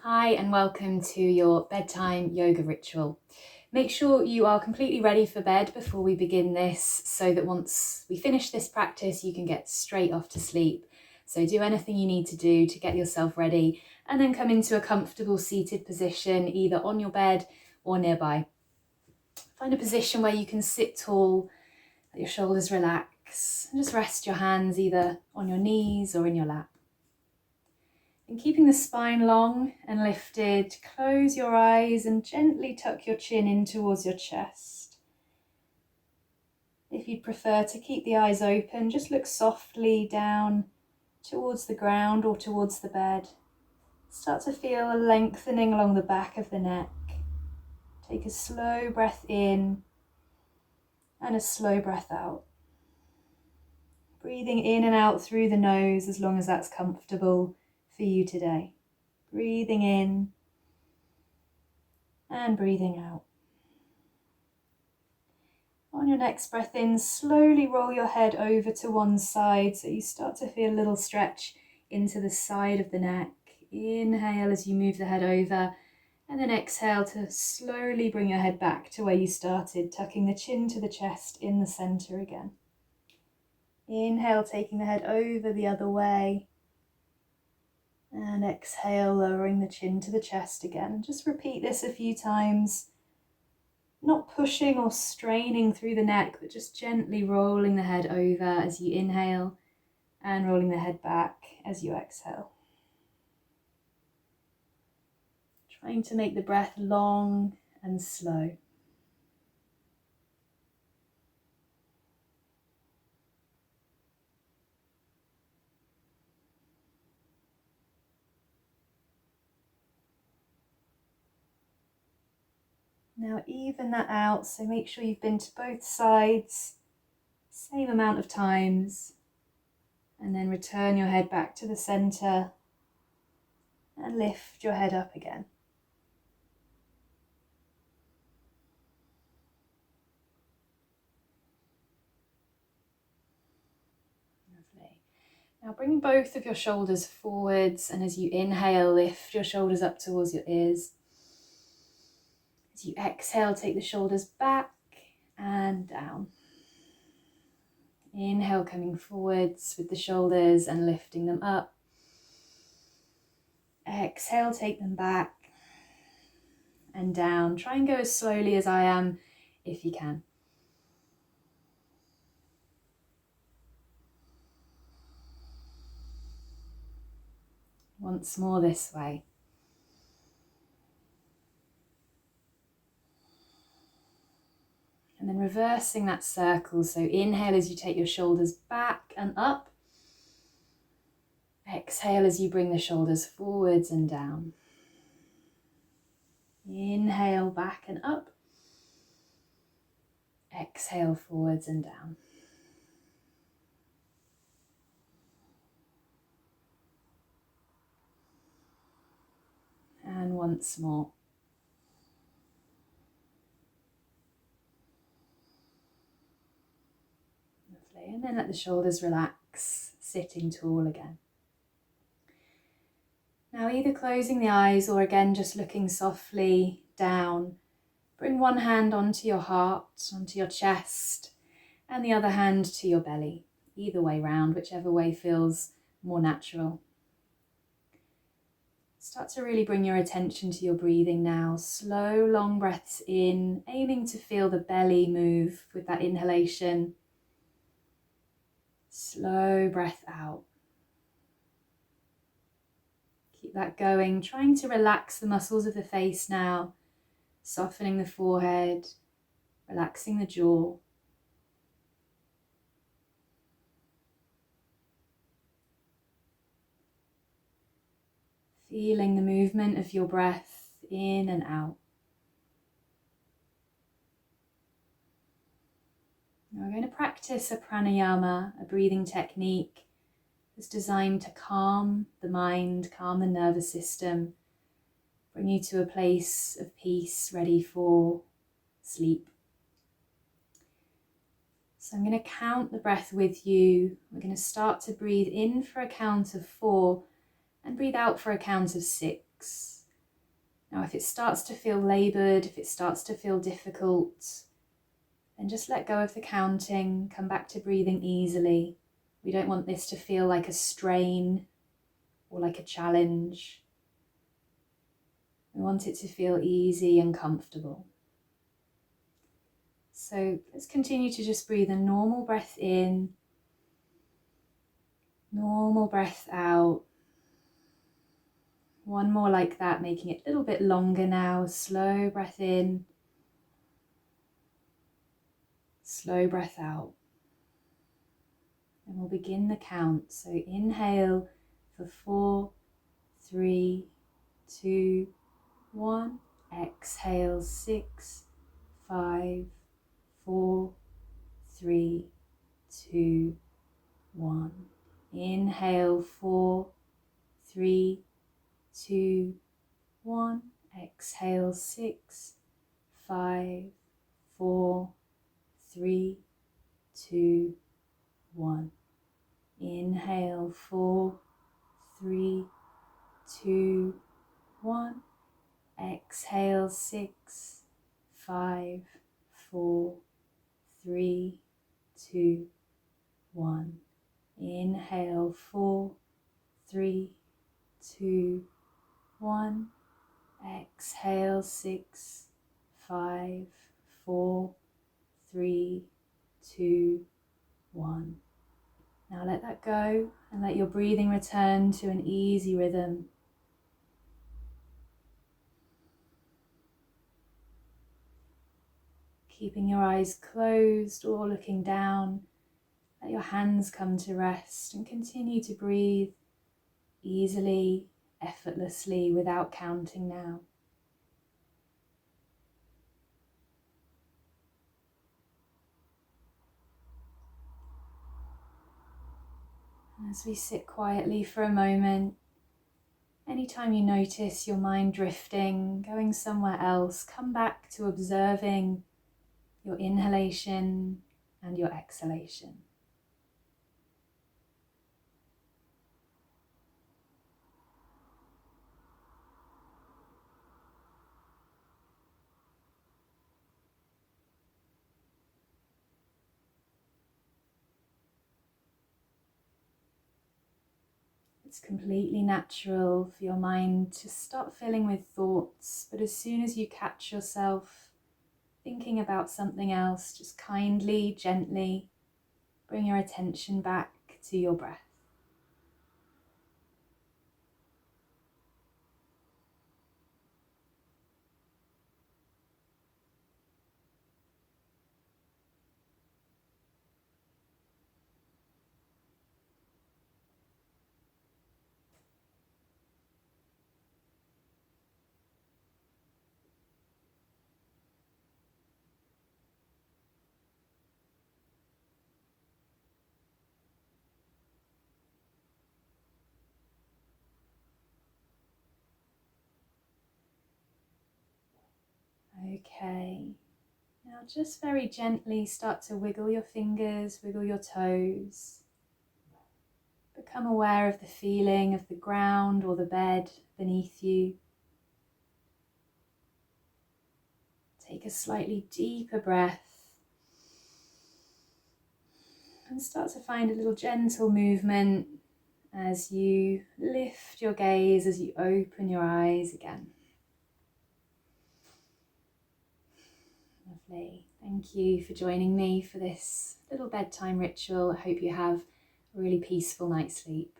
Hi and welcome to your bedtime yoga ritual. Make sure you are completely ready for bed before we begin this so that once we finish this practice you can get straight off to sleep. So do anything you need to do to get yourself ready and then come into a comfortable seated position either on your bed or nearby. Find a position where you can sit tall, let your shoulders relax and just rest your hands either on your knees or in your lap. And keeping the spine long and lifted, close your eyes and gently tuck your chin in towards your chest. If you'd prefer to keep the eyes open, just look softly down towards the ground or towards the bed. Start to feel a lengthening along the back of the neck. Take a slow breath in and a slow breath out. Breathing in and out through the nose as long as that's comfortable for you today. Breathing in and breathing out. On your next breath in, slowly roll your head over to one side so you start to feel a little stretch into the side of the neck. Inhale as you move the head over and then exhale to slowly bring your head back to where you started, tucking the chin to the chest in the center again. Inhale, taking the head over the other way. And exhale, lowering the chin to the chest again. Just repeat this a few times. Not pushing or straining through the neck, but just gently rolling the head over as you inhale and rolling the head back as you exhale. Trying to make the breath long and slow. Now even that out, so make sure you've been to both sides, same amount of times, and then return your head back to the center and lift your head up again. Lovely. Now bring both of your shoulders forwards, and as you inhale, lift your shoulders up towards your ears. As you exhale, take the shoulders back and down. Inhale, coming forwards with the shoulders and lifting them up. Exhale, take them back and down. Try and go as slowly as I am if you can. Once more this way. And then reversing that circle. So inhale as you take your shoulders back and up. Exhale as you bring the shoulders forwards and down. Inhale back and up. Exhale forwards and down. And once more. Lovely. And then let the shoulders relax, sitting tall again. Now either closing the eyes or again just looking softly down. Bring one hand onto your heart, onto your chest, and the other hand to your belly. Either way round, whichever way feels more natural. Start to really bring your attention to your breathing now. Slow, long breaths in, aiming to feel the belly move with that inhalation. Slow breath out. Keep that going, trying to relax the muscles of the face now, softening the forehead, relaxing the jaw. Feeling the movement of your breath in and out. Now we're going to practice a pranayama, a breathing technique that's designed to calm the mind, calm the nervous system, bring you to a place of peace, ready for sleep. So I'm going to count the breath with you. We're going to start to breathe in for a count of 4 and breathe out for a count of 6. Now, if it starts to feel laboured, if it starts to feel difficult, then just let go of the counting, come back to breathing easily. We don't want this to feel like a strain or like a challenge. We want it to feel easy and comfortable. So let's continue to just breathe a normal breath in, normal breath out. One more like that, making it a little bit longer now. Slow breath in, slow breath out. And we'll begin the count. So inhale for 4, 3, 2, 1. Exhale 6, 5, 4, 3, 2, 1. Inhale 4, 3, 2, 1. Exhale 6, 5, 4, 3, 2, 1. Inhale 4, 3, 2, 1. Exhale 6, 5, 4, 3, 2, 1. Inhale 4, 3, 2, 1. Exhale 6, 5, 4, 3, 2, 1. Now let that go and let your breathing return to an easy rhythm. Keeping your eyes closed or looking down, let your hands come to rest and continue to breathe easily, effortlessly, without counting now. As we sit quietly for a moment, anytime you notice your mind drifting, going somewhere else, come back to observing your inhalation and your exhalation. It's completely natural for your mind to start filling with thoughts, but as soon as you catch yourself thinking about something else, just kindly, gently bring your attention back to your breath. Okay, now just very gently start to wiggle your fingers, wiggle your toes. Become aware of the feeling of the ground or the bed beneath you. Take a slightly deeper breath and start to find a little gentle movement as you lift your gaze, as you open your eyes again. Lovely. Thank you for joining me for this little bedtime ritual. I hope you have a really peaceful night's sleep.